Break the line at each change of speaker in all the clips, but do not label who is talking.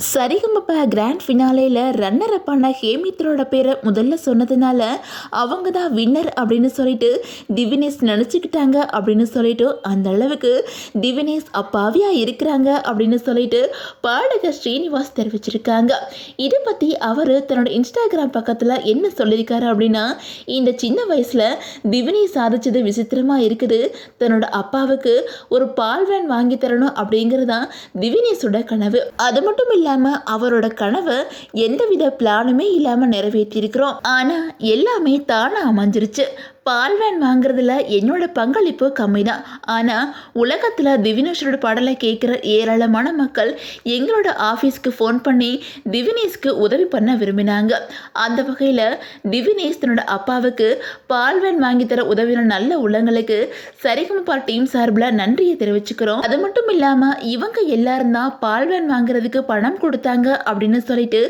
சரிகமப grand ஃபினாலேயில் runner அப்பான ஹேமித்ரோட பேரை முதல்ல சொன்னதுனால அவங்க தான் வின்னர் அப்படின்னு சொல்லிட்டு திவினேஷ் நினச்சிக்கிட்டாங்க அப்படின்னு சொல்லிட்டு அந்த அளவுக்கு திவினேஷ் அப்பாவியாக இருக்கிறாங்க அப்படின்னு சொல்லிட்டு பாடகர் ஸ்ரீனிவாஸ் தெரிவிச்சிருக்காங்க. இதை பற்றி அவர் தன்னோட இன்ஸ்டாகிராம் பக்கத்தில் என்ன சொல்லியிருக்காரு அப்படின்னா, இந்த சின்ன வயசில் திவினேஷ் சாதிச்சது விசித்திரமாக இருக்குது. தன்னோட அப்பாவுக்கு ஒரு பால் வேன் வாங்கி தரணும் அப்படிங்கிறதான் திவினேஷோட கனவு. அது மட்டும் இல்லாமல் அவரோட கனவை எந்தவித பிளானுமே இல்லாம நிறைவேற்றியிருக்கிறோம். ஆனா எல்லாமே தானா அமைஞ்சிருச்சு. பால்வேன் வாங்குறதுல என்னோட பங்களிப்பு கம்மி தான். ஆனால் உலகத்தில் திவினேஷோட பாடலை கேட்குற ஏராளமான மக்கள் எங்களோட ஆஃபீஸ்க்கு ஃபோன் பண்ணி திவினேஷ்க்கு உதவி பண்ண விரும்பினாங்க. அந்த வகையில் திவினேஷ் தன்னோட அப்பாவுக்கு பால்வேன் வாங்கி தர உதவின நல்ல உள்ளங்களுக்கு சரிகமபா டீம் சார்பில் நன்றியை தெரிவிச்சுக்கிறோம். அது மட்டும் இல்லாமல் இவங்க எல்லாரும் தான் பால்வேன் வாங்குறதுக்கு பணம் கொடுத்தாங்க அப்படின்னு சொல்லிட்டு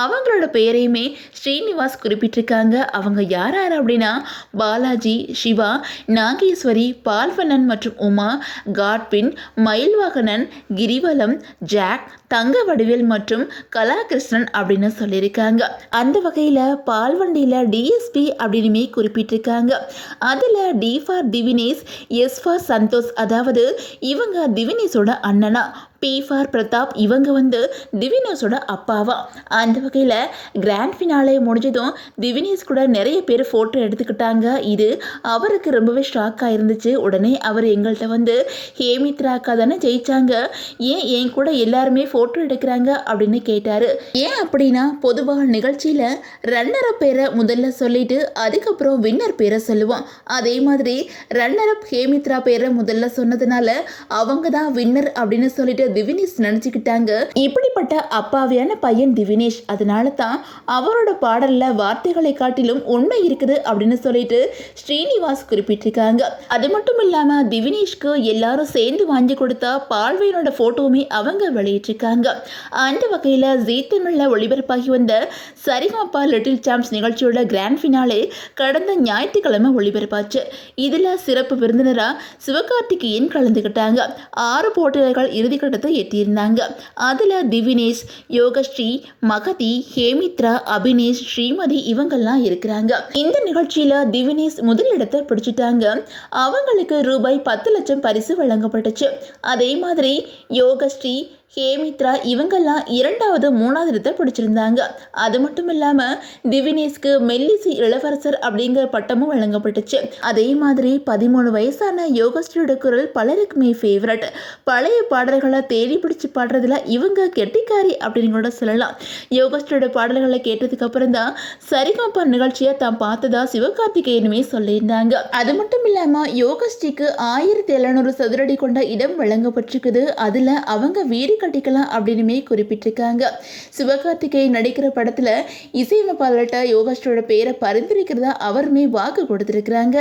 அவங்களோட பெயரையுமே ஸ்ரீனிவாஸ் குறிப்பிட்டிருக்காங்க. அவங்க யார் யார் அப்படின்னா, பாலாஜி, சிவா, நாகேஸ்வரி, பால்வண்ணன் மற்றும் உமா, காட்வின், மயில்வாகனன், கிரிவலம், ஜாக், தங்க வடிவேல் மற்றும் கலாகிருஷ்ணன் அப்படின்னு சொல்லியிருக்காங்க. அந்த வகையில் பால்வண்டியில் டிஎஸ்பி அப்படின்னுமே குறிப்பிட்டிருக்காங்க. அதில் D for Divinesh, S for Santhosh, அதாவது இவங்க திவினேஷோட அண்ணனா, பி ஃபார் பிரதாப் இவங்க திவினேஷோட அப்பாவா. அந்த வகையில் கிராண்ட் ஃபினாலே முடிஞ்சதும் திவினேஷ் கூட நிறைய பேர் ஃபோட்டோ எடுத்துக்கிட்டாங்க. இது அவருக்கு ரொம்பவே ஷாக்காக இருந்துச்சு. உடனே அவர் எங்கள்கிட்ட ஹேமித்ரா அக்கா தானே ஜெயிச்சாங்க, ஏன் என் கூட எல்லாருமே ஃபோட்டோ எடுக்கிறாங்க அப்படின்னு கேட்டார். ஏன் அப்படின்னா, பொதுவாக நிகழ்ச்சியில் ரன்னர் பேரை முதல்ல சொல்லிட்டு அதுக்கப்புறம் வின்னர் பேரை சொல்லுவோம். அதே மாதிரி ரன்னர் அப் ஹேமித்ரா பேரை முதல்ல சொன்னதுனால அவங்க தான் வின்னர் அப்படின்னு சொல்லிட்டு திவினேஷ் நினச்சிக்கிட்டாங்க. இப்படிப்பட்ட அப்பாவியான பையன் திவினேஷ். அதனால தான் அவரோட பாடல்ல வார்த்தைகளை காட்டிலும் உண்மை இருக்குது அப்படின்னு சொல்லிட்டு ஸ்ரீனிவாஸ் குறிப்பிட்டிருக்காங்க. அது மட்டும் இல்லாம திவினேஷ்க்கு எல்லாரும் சேர்ந்து வாங்கி கொடுத்தா பால்வேனோட போட்டோவுமே அவங்க வெளியிட்டிருக்காங்க. அந்த வகையில் ஜீ தமிழ்ல ஒளிபரப்பாகி வந்த சரிகமபா லிட்டில் சாம்ப்ஸ் நிகழ்ச்சியோட கிராண்ட் ஃபினாலே கடந்த ஞாயிற்றுக்கிழமை ஒளிபரப்பாச்சு. இதுல சிறப்பு விருந்தினரா சிவகார்த்திகேயன் கலந்துக்கிட்டாங்க. 6 போட்டியாளர்கள் இறுதிக்கட்டத்தை எட்டியிருந்தாங்க. அதுல திவினேஷ், யோகஸ்ரீ, மகதி, ஹேமித்ரா, அபினேஷ், ஸ்ரீமதி இவங்கெல்லாம் இருக்கிறாங்க. இந்த நிகழ்ச்சியில திவினேஷ் முதலிடத்தை பிடிச்சிட்டாங்க. அவங்களுக்கு ரூபாய் 10 லட்சம் பரிசு வழங்கப்பட்டுச்சு. அதே மாதிரி யோகஸ்ரீ, ஹேமித்ரா இவங்கெல்லாம் 2வது 3வது இடத்தை பிடிச்சிருந்தாங்க. அது மட்டும் இல்லாமல் திவினேஷ்க்கு மெல்லிசி இளவரசர் அப்படிங்கிற பட்டமும் வழங்கப்பட்டுச்சு. அதே மாதிரி 13 வயசான யோகஸ்ரீயோட குரல் பலருக்குமே ஃபேவரட். பழைய பாடல்களை தேடி பிடிச்சி பாடுறதுல இவங்க கெட்டிக்காரி அப்படின்னு கூட சொல்லலாம். யோகஸ்ரீயோட பாடல்களை கேட்டதுக்கு அப்புறம் தான் சரிகமபா நிகழ்ச்சியை தான் பார்த்ததா சிவகார்த்திகேயனுமே சொல்லியிருந்தாங்க. அது மட்டும் இல்லாமல் யோகஸ்ரீக்கு 1700 சதுரடி கொண்ட இடம் வழங்கப்பட்டிருக்குது. அதில் அவங்க வீடு கட்டிக்கலாம் அப்படின்னுமே குறிப்பிட்டிருக்காங்க. சிவகார்த்திகேயன் நடிக்கிற படத்துல இசையமைப்பாளர்கிட்ட யோகஸ்ரீயோட பேரை பரிந்துரைக்கிறதா அவருமே வாக்கு கொடுத்திருக்கிறாங்க.